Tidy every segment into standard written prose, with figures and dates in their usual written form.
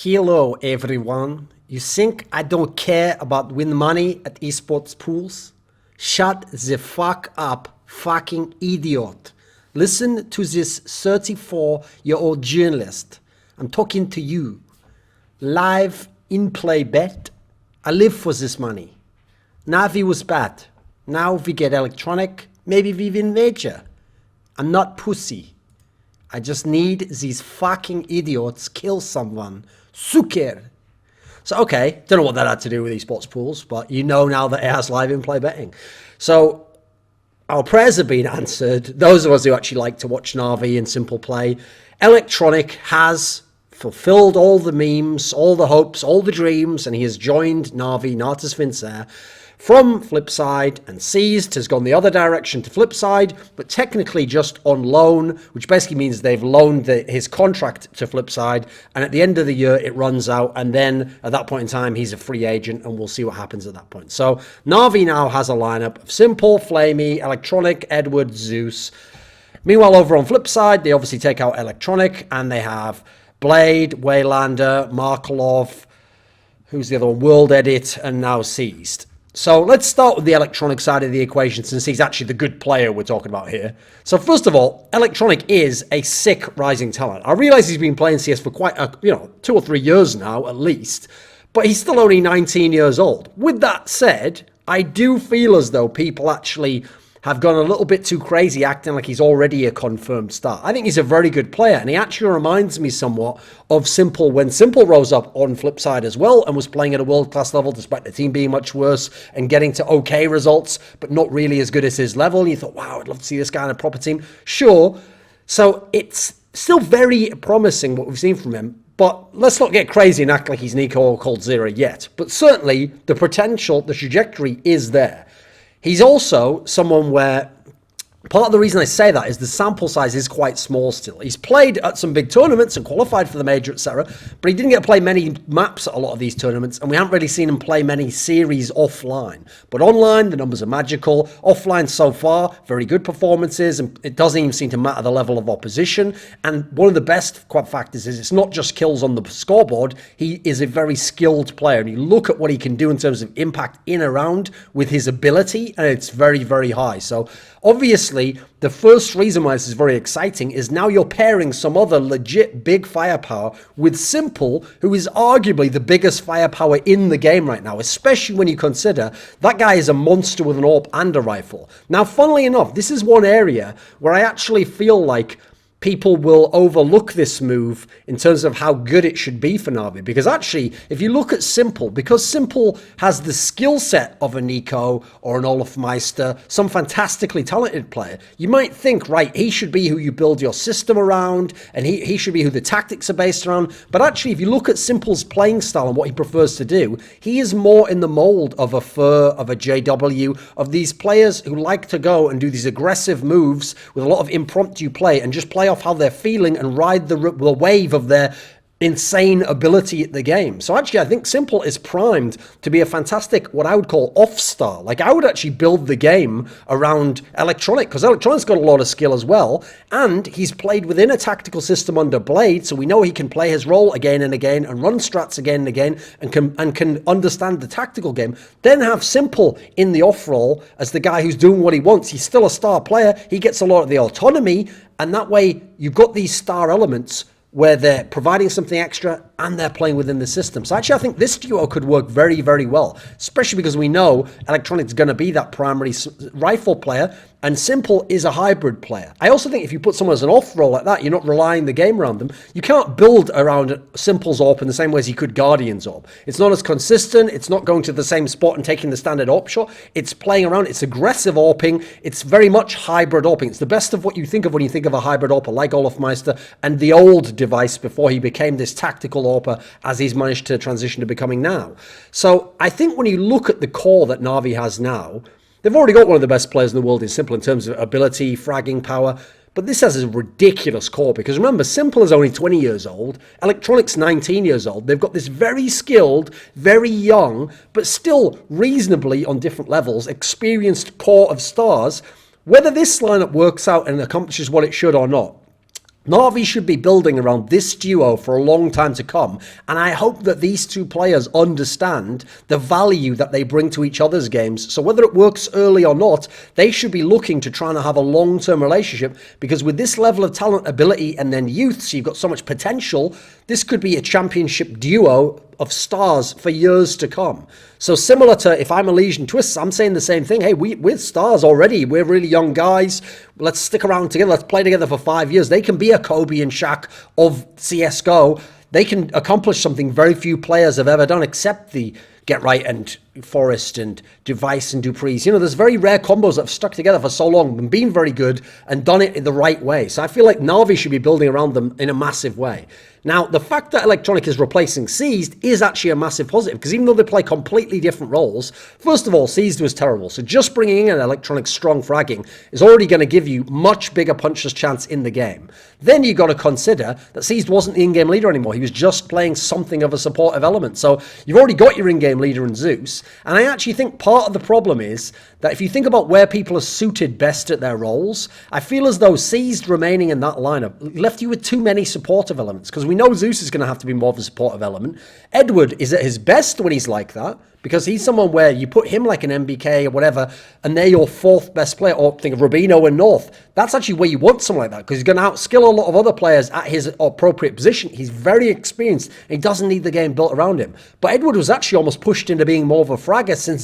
Hello everyone. You think I don't care about win money at esports pools? Shut the fuck up, fucking idiot. Listen to this 34-year-old journalist. I'm talking to you. Live in-play bet. I live for this money. NaVi was bad. Now we get electronic. Maybe we win major. I'm not pussy. I just need these fucking idiots kill someone. Suker. So, okay, don't know what that had to do with esports pools, but you know now that it has live in-play betting. So, our prayers have been answered. Those of us who actually like to watch NaVi and Simple play, Electronic has fulfilled all the memes, all the hopes, all the dreams, and he has joined NaVi, Natas Fincer, from Flipside, and Seized has gone the other direction to Flipside, but technically just on loan, which basically means they've loaned his contract to Flipside, and at the end of the year it runs out, and then at that point in time he's a free agent, and we'll see what happens at that point. So NaVi now has a lineup of Simple, Flamey, Electronic, Edward, Zeus. Meanwhile, over on Flipside, they obviously take out Electronic, and they have Blade, Waylander, Markelov, who's the other one, World Edit, and now Seized. So let's start with the Electronic side of the equation, since he's actually the good player we're talking about here. So first of all, Electronic is a sick rising talent. I realize he's been playing CS for quite 2 or 3 years now at least, but he's still only 19 years old. With that said, I do feel as though people actually have gone a little bit too crazy acting like he's already a confirmed star. I think he's a very good player, and he actually reminds me somewhat of Simple when Simple rose up on Flipside as well and was playing at a world-class level despite the team being much worse and getting to okay results, but not really as good as his level. And you thought, wow, I'd love to see this guy in a proper team. Sure. So it's still very promising what we've seen from him. But let's not get crazy and act like he's Nico or Cold Zero yet. But certainly the potential, the trajectory is there. He's also someone where part of the reason I say that is the sample size is quite small still. He's played at some big tournaments and qualified for the major, etc., but he didn't get to play many maps at a lot of these tournaments, and we haven't really seen him play many series offline. But online, the numbers are magical. Offline so far, very good performances, and it doesn't even seem to matter the level of opposition. And one of the best factors is it's not just kills on the scoreboard. He is a very skilled player, and you look at what he can do in terms of impact in a round with his ability, and it's very, very high. So obviously, the first reason why this is very exciting is now you're pairing some other legit big firepower with Simple, who is arguably the biggest firepower in the game right now, especially when you consider that guy is a monster with an AWP and a rifle. Now, funnily enough, this is one area where I actually feel like people will overlook this move in terms of how good it should be for NaVi. Because actually, if you look at Simple, because Simple has the skill set of a Nico or an Olafmeister, some fantastically talented player, you might think, right, he should be who you build your system around, and he should be who the tactics are based around. But actually, if you look at Simple's playing style and what he prefers to do, he is more in the mold of a Fur, of a JW, of these players who like to go and do these aggressive moves with a lot of impromptu play and just play off how they're feeling and ride the wave of their insane ability at the game. So actually, I think Simple is primed to be a fantastic, what I would call off-star. Like, I would actually build the game around Electronic, because Electronic's got a lot of skill as well, and he's played within a tactical system under Blade, so we know he can play his role again and again and run strats again and again and can understand the tactical game. Then have Simple in the off role as the guy who's doing what he wants. He's still a star player. He gets a lot of the autonomy, and that way you've got these star elements where they're providing something extra and they're playing within the system. So actually, I think this duo could work very, very well, especially because we know Electronic's going to be that primary rifle player, and Simple is a hybrid player. I also think if you put someone as an off role like that, you're not relying the game around them. You can't build around Simple's AWP in the same way as you could Guardian's AWP. It's not as consistent. It's not going to the same spot and taking the standard AWP shot. It's playing around. It's aggressive AWPing. It's very much hybrid AWPing. It's the best of what you think of when you think of a hybrid AWPer like Olafmeister and the old device before he became this tactical AWPer as he's managed to transition to becoming now. So I think when you look at the core that NaVi has now, they've already got one of the best players in the world in Simple in terms of ability, fragging power, but this has a ridiculous core because remember, Simple is only 20 years old, Electronic's 19 years old. They've got this very skilled, very young, but still reasonably on different levels, experienced core of stars. Whether this lineup works out and accomplishes what it should or not, NaVi should be building around this duo for a long time to come, and I hope that these two players understand the value that they bring to each other's games. So whether it works early or not, they should be looking to try and have a long-term relationship, because with this level of talent, ability, and then youth, so you've got so much potential, this could be a championship duo of stars for years to come. So similar to if I'm Elysian Twists, I'm saying the same thing. Hey, we're stars already. We're really young guys. Let's stick around together. Let's play together for 5 years. They can be a Kobe and Shaq of CSGO. They can accomplish something very few players have ever done, except the Get Right and Forrest and Device and Dupree's. You know, there's very rare combos that have stuck together for so long and been very good and done it in the right way. So I feel like NaVi should be building around them in a massive way. Now, the fact that Electronic is replacing Seized is actually a massive positive, because even though they play completely different roles, first of all, Seized was terrible. So just bringing in Electronic's strong fragging is already going to give you much bigger puncher's chance in the game. Then you got to consider that Seized wasn't the in-game leader anymore. He was just playing something of a supportive element. So you've already got your in-game leader in Zeus. And I actually think part of the problem is that if you think about where people are suited best at their roles, I feel as though Seized remaining in that lineup left you with too many supportive elements, because we know Zeus is going to have to be more of a supportive element. Edward is at his best when he's like that, because he's someone where you put him like an MBK or whatever, and they're your fourth best player. Or think of Rubino and North. That's actually where you want someone like that, because he's going to outskill a lot of other players at his appropriate position. He's very experienced, and he doesn't need the game built around him. But Edward was actually almost pushed into being more of a fragger since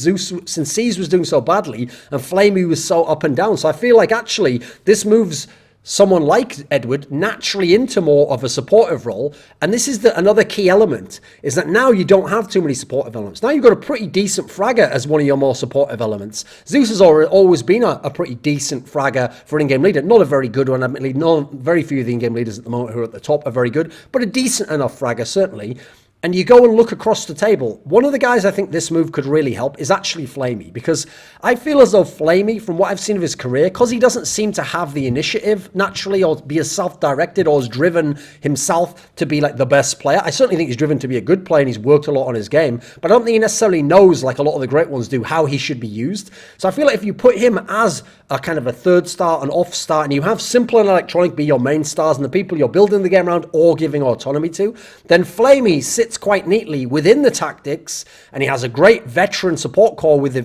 C's was doing so badly, and Flamey was so up and down. So I feel like actually this moves someone like Edward naturally into more of a supportive role. And this is another key element, is that now you don't have too many supportive elements. Now you've got a pretty decent fragger as one of your more supportive elements. Zeus has always been a pretty decent fragger for an in-game leader. Not a very good one, admittedly. Very few of the in-game leaders at the moment who are at the top are very good, but a decent enough fragger, certainly. And you go and look across the table. One of the guys I think this move could really help is actually Flamey, because I feel as though Flamey, from what I've seen of his career, because he doesn't seem to have the initiative naturally, or be as self-directed, or has driven himself to be like the best player. I certainly think he's driven to be a good player, and he's worked a lot on his game, but I don't think he necessarily knows, like a lot of the great ones do, how he should be used. So I feel like if you put him as a kind of a third star, an off star, and you have Simple and Electronic be your main stars and the people you're building the game around or giving autonomy to, then Flamey sits quite neatly within the tactics, and he has a great veteran support core with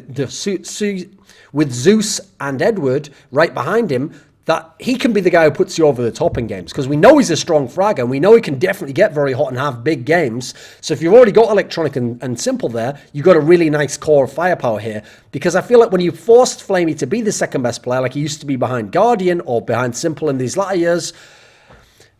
with Zeus and Edward right behind him, that he can be the guy who puts you over the top in games, because we know he's a strong fragger, and we know he can definitely get very hot and have big games. So if you've already got Electronic and Simple there, you've got a really nice core of firepower here, because I feel like when you forced Flamey to be the second best player, like he used to be behind Guardian or behind Simple in these latter years,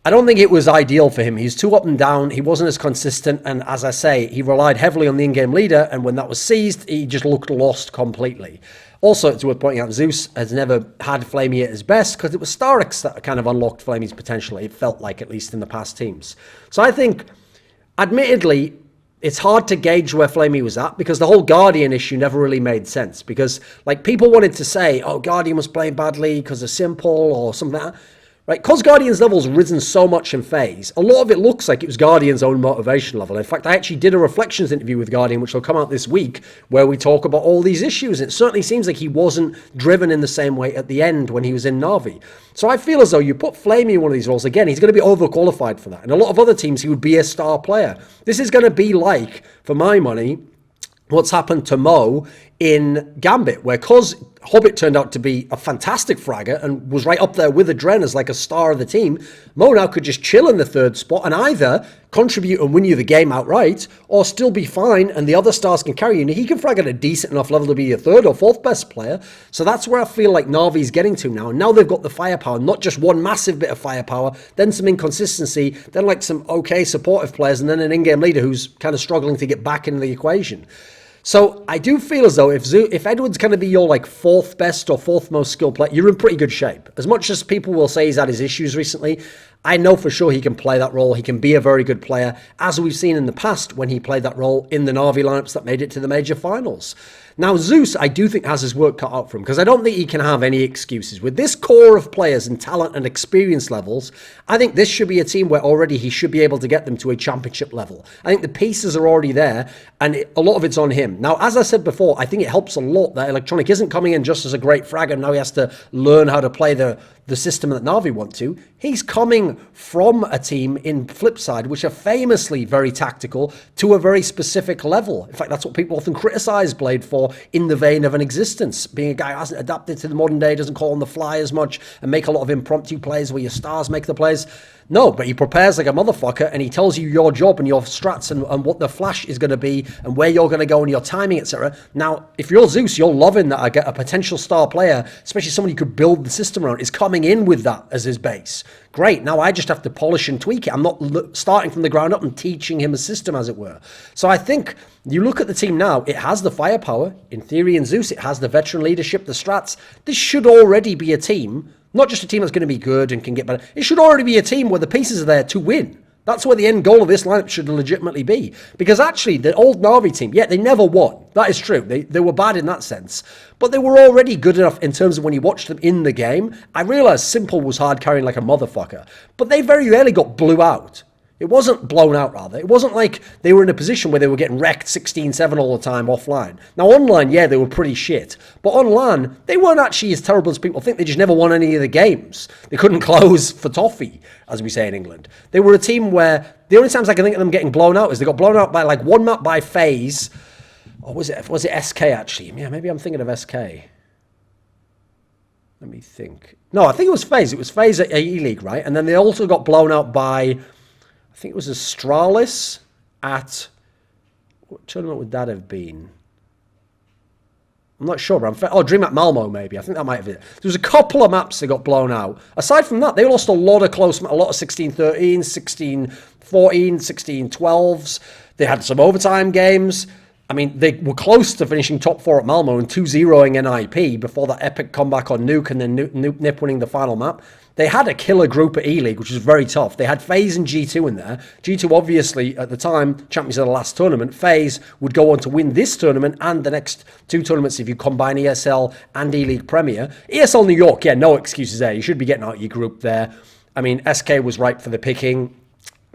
I don't think it was ideal for him. He's too up and down. He wasn't as consistent. And as I say, he relied heavily on the in-game leader. And when that was seized, he just looked lost completely. Also, it's worth pointing out, Zeus has never had Flamey at his best, because it was Starix that kind of unlocked Flamey's potential. It felt like, at least in the past teams. So I think, admittedly, it's hard to gauge where Flamey was at, because the whole Guardian issue never really made sense. Because, like, people wanted to say, oh, Guardian was playing badly because of Simple or something like that. Right, because Guardian's level's risen so much in phase, a lot of it looks like it was Guardian's own motivation level. In fact, I actually did a reflections interview with Guardian, which will come out this week, where we talk about all these issues. It certainly seems like he wasn't driven in the same way at the end when he was in Na'Vi. So I feel as though you put Flamey in one of these roles, again, he's going to be overqualified for that. In a lot of other teams, he would be a star player. This is going to be like, for my money, what's happened to Mo in Gambit, where cause Hobbit turned out to be a fantastic fragger and was right up there with Adren as like a star of the team, Mo now could just chill in the third spot and either contribute and win you the game outright, or still be fine and the other stars can carry you. And he can frag at a decent enough level to be your third or fourth best player. So that's where I feel like Na'Vi's getting to now. And now they've got the firepower, not just one massive bit of firepower, then some inconsistency, then like some okay supportive players, and then an in-game leader who's kind of struggling to get back into the equation. So I do feel as though if Edward's going to be your like fourth best or fourth most skilled player, you're in pretty good shape. As much as people will say he's had his issues recently, I know for sure he can play that role. He can be a very good player, as we've seen in the past when he played that role in the Na'Vi lineups that made it to the major finals. Now, Zeus, I do think has his work cut out for him because I don't think he can have any excuses. With this core of players and talent and experience levels, I think this should be a team where already he should be able to get them to a championship level. I think the pieces are already there and a lot of it's on him. Now, as I said before, I think it helps a lot that Electronic isn't coming in just as a great fragger and now he has to learn how to play the system that NaVi want to. He's coming from a team in Flipside, which are famously very tactical to a very specific level. In fact, that's what people often criticize Blade for in the vein of an existence. Being a guy who hasn't adapted to the modern day, doesn't call on the fly as much and make a lot of impromptu plays where your stars make the plays. No, but he prepares like a motherfucker and he tells you your job and your strats and what the flash is going to be and where you're going to go and your timing, etc. Now, if you're Zeus, you're loving that a potential star player, especially somebody who could build the system around, is coming in with that as his base. Great, now I just have to polish and tweak it. I'm not starting from the ground up and teaching him a system, as it were. So I think you look at the team now, it has the firepower. In theory, in Zeus, it has the veteran leadership, the strats. This should already be a team, not just a team that's going to be good and can get better. It should already be a team where the pieces are there to win. That's where the end goal of this lineup should legitimately be. Because actually, the old NaVi team, yeah, they never won. That is true. They were bad in that sense. But they were already good enough in terms of when you watched them in the game. I realized Simple was hard carrying like a motherfucker. But they very rarely got blew out. It wasn't blown out, rather. It wasn't like they were in a position where they were getting wrecked 16-7 all the time offline. Now, online, yeah, they were pretty shit. But online, they weren't actually as terrible as people think. They just never won any of the games. They couldn't close for toffee, as we say in England. They were a team where the only times I can think of them getting blown out is they got blown out by like one map by FaZe. Or was it SK, actually? Yeah, maybe I'm thinking of SK. Let me think. No, I think it was FaZe. It was FaZe at E-League, right? And then they also got blown out by, I think it was Astralis at, what tournament would that have been? I'm not sure, but DreamHack Malmo maybe. I think that might have been it. There was a couple of maps that got blown out. Aside from that, they lost a lot of close, a lot of 16-13, 16-14, 16-12s. They had some overtime games. I mean, they were close to finishing top 4 at Malmo and 2-0ing NIP before that epic comeback on Nuke and then Nip winning the final map. They had a killer group at E-League, which was very tough. They had FaZe and G2 in there. G2, obviously, at the time, champions of the last tournament. FaZe would go on to win this tournament and the next 2 tournaments if you combine ESL and E-League Premier. ESL New York, yeah, no excuses there. You should be getting out your group there. I mean, SK was ripe for the picking.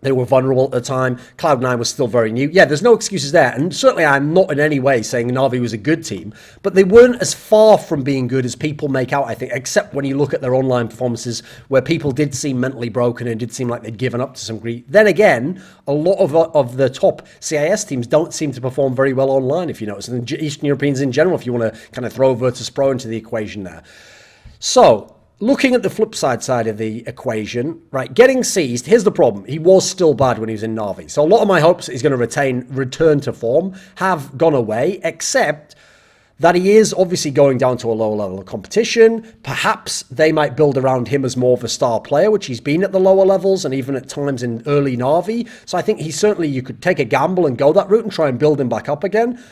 They were vulnerable at the time. Cloud9 was still very new. Yeah, there's no excuses there. And certainly I'm not in any way saying NaVi was a good team, but they weren't as far from being good as people make out, I think, except when you look at their online performances where people did seem mentally broken and did seem like they'd given up to some degree. Then again, a lot of the top CIS teams don't seem to perform very well online, if you notice. And Eastern Europeans in general, if you want to kind of throw Virtus.pro into the equation there. So, looking at the flip side of the equation, right, getting seized, here's the problem. He was still bad when he was in NaVi. So a lot of my hopes that he's going to return to form have gone away, except that he is obviously going down to a lower level of competition. Perhaps they might build around him as more of a star player, which he's been at the lower levels and even at times in early NaVi. So I think you could take a gamble and go that route and try and build him back up again.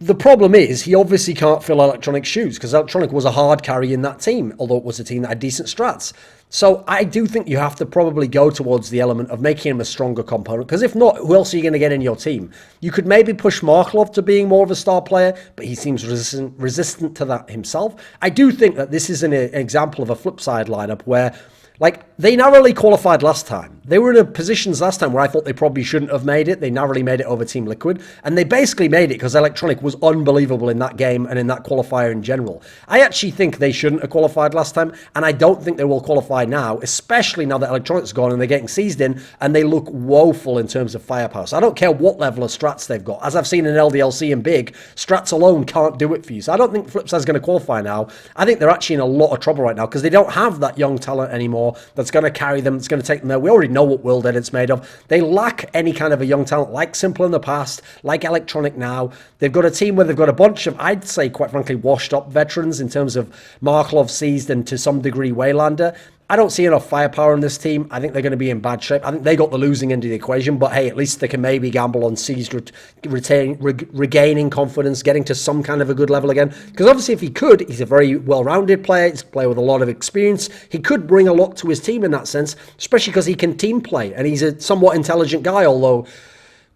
The problem is he obviously can't fill Electronic's shoes because Electronic was a hard carry in that team, although it was a team that had decent strats. So I do think you have to probably go towards the element of making him a stronger component, because if not, who else are you going to get in your team? You could maybe push Marklov to being more of a star player, but he seems resistant to that himself. I do think that this is an example of a flip side lineup where, like, they narrowly qualified last time. They were in a positions last time where I thought they probably shouldn't have made it. They narrowly made it over Team Liquid. And they basically made it because Electronic was unbelievable in that game and in that qualifier in general. I actually think they shouldn't have qualified last time. And I don't think they will qualify now, especially now that Electronic's gone and they're getting seized in and they look woeful in terms of firepower. So I don't care what level of strats they've got. As I've seen in LDLC and Big, strats alone can't do it for you. So I don't think Flipside's going to qualify now. I think they're actually in a lot of trouble right now because they don't have that young talent anymore that's going to carry them, that's going to take them there. We already know what World Edit's made of. They lack any kind of a young talent like Simple in the past, like Electronic now. They've got a team where they've got a bunch of, I'd say, quite frankly, washed up veterans in terms of Marklov, Seized, and to some degree Waylander. I don't see enough firepower in this team. I think they're going to be in bad shape. I think they got the losing end of the equation, but hey, at least they can maybe gamble on Seized regaining confidence, getting to some kind of a good level again. Because obviously if he could, he's a very well-rounded player. He's a player with a lot of experience. He could bring a lot to his team in that sense, especially because he can team play, and he's a somewhat intelligent guy, although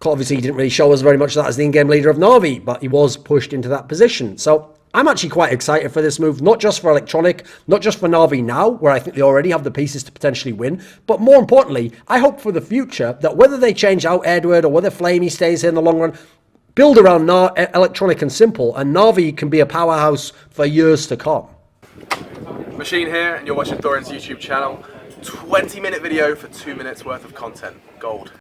Obviously, he didn't really show us very much of that as the in-game leader of NaVi, but he was pushed into that position. So I'm actually quite excited for this move, not just for Electronic, not just for NaVi now, where I think they already have the pieces to potentially win, but more importantly, I hope for the future that whether they change out Edward or whether Flamey stays here in the long run, build around Electronic and Simple, and NaVi can be a powerhouse for years to come. Machine here, and you're watching Thorin's YouTube channel. 20-minute video for 2 minutes worth of content. Gold.